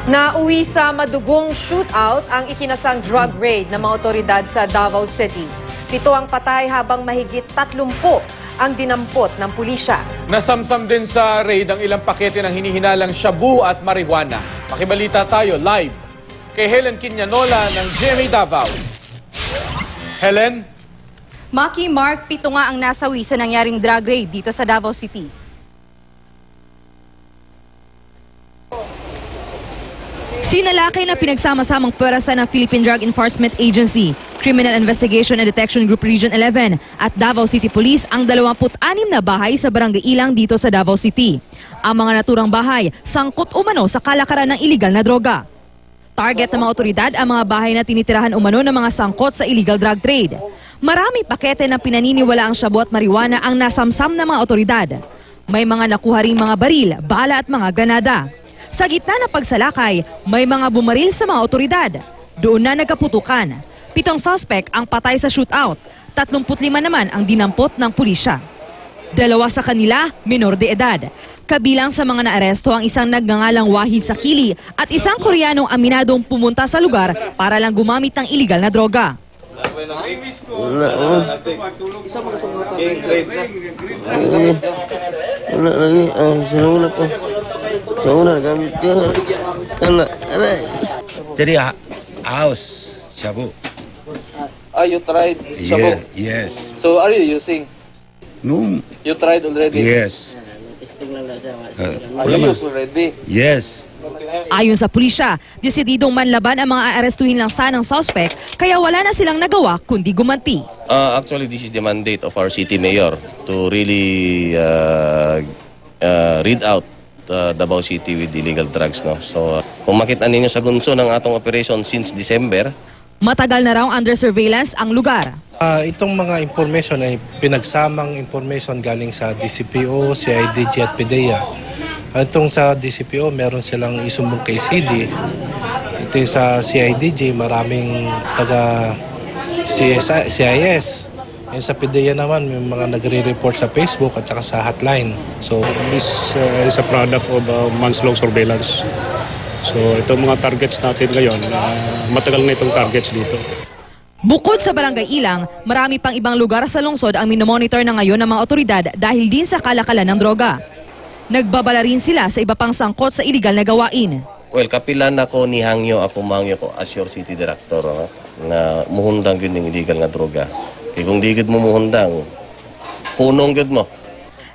Nauwi sa madugong shootout ang ikinasang drug raid ng mga otoridad sa Davao City. 7 ang patay habang mahigit 30 ang dinampot ng pulisya. Nasamsam din sa raid ang ilang pakete ng hinihinalang shabu at marijuana. Makibalita tayo live kay Helen Quinanola ng GMA Davao. Helen? Maki Mark, 7 nga ang nasawi sa nangyaring drug raid dito sa Davao City. Sinalakay na pinagsama-samang pwersa ng Philippine Drug Enforcement Agency, Criminal Investigation and Detection Group Region 11 at Davao City Police ang 26 na bahay sa Barangay Ilang dito sa Davao City. Ang mga naturang bahay, sangkot umano sa kalakaran ng iligal na droga. Target ng mga otoridad ang mga bahay na tinitirahan umano ng mga sangkot sa illegal drug trade. Marami pakete ng pinaniniwala ang shabu at marijuana ang nasamsam ng mga otoridad. May mga nakuha ring mga baril, bala at mga granada. Sa gitna ng pagsalakay, may mga bumaril sa mga otoridad. Doon na nagkaputukan. 7 suspect ang patay sa shootout. 35 naman ang dinampot ng pulisya. 2 sa kanila, minor de edad. Kabilang sa mga naaresto ang isang nagngangalang Wahid Sakili at isang Koreanong aminadong pumunta sa lugar para lang gumamit ng iligal na droga. Jadi house shabu. You tried shabu? Yes. So are you using? No. You tried already? Yes. Are you used already? Yes. Ayon sa pulisya, desididong manlaban ang mga aarestuhin lang sanang suspect kaya wala na silang nagawa kundi gumanti. Actually, this is the mandate of our city mayor to really read out Davao City with illegal drugs. No? So kung makita ninyo sa gunso ng atong operation since December, matagal na raw under surveillance ang lugar. Itong mga information ay pinagsamang information galing sa DCPO, CIDG at PDEA. Itong sa DCPO, meron silang isumbong kay CD. Ito yung sa CIDG, maraming taga CIS. Yung sa PDEA naman, may mga nagre-report sa Facebook at saka sa hotline. So this is a product of months-long surveillance. So itong mga targets natin ngayon, matagal na itong targets dito. Bukod sa Barangay Ilang, marami pang ibang lugar sa lungsod ang minomonitor na ngayon ng mga otoridad dahil din sa kalakalan ng droga. Nagbabala rin sila sa iba pang sangkot sa iligal na gawain. well, kapilan ako ni Hangyo, ako mangyo ko as your city director na muhundang yun ng illegal nga droga. Kaya kung di gud mo muhundang, punong gud mo.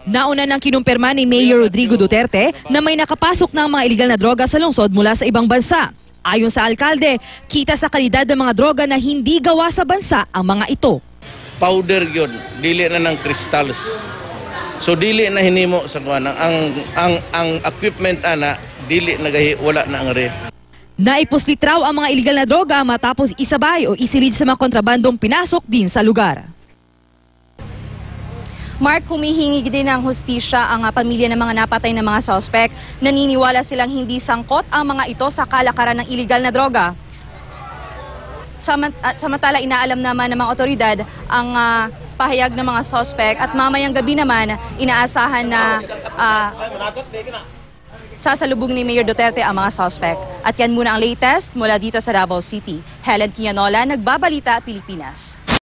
Nauna nang kinumpirma ni Mayor Rodrigo Duterte na may nakapasok ng mga illegal na droga sa lungsod mula sa ibang bansa. Ayon sa alkalde, kita sa kalidad ng mga droga na hindi gawa sa bansa ang mga ito. Powder yun, dili na ng crystals. So dili na hinimo sa kuan ang equipment ana dili nagahi wala na ang ref. Naipuslit raw ang mga illegal na droga matapos isabay o isilid sa mga kontrabandong pinasok din sa lugar. Mark, humihingi din ng hustisya ang pamilya ng mga napatay na mga suspect. Naniniwala silang hindi sangkot ang mga ito sa kalakaran ng illegal na droga. Samantala, inaalam naman ng mga otoridad ang pahayag ng mga suspect at mamayang gabi naman inaasahan na sasalubong ni Mayor Duterte ang mga suspect. At yan muna ang latest mula dito sa Davao City. Helen Quinanola, Nagbabalita, Pilipinas.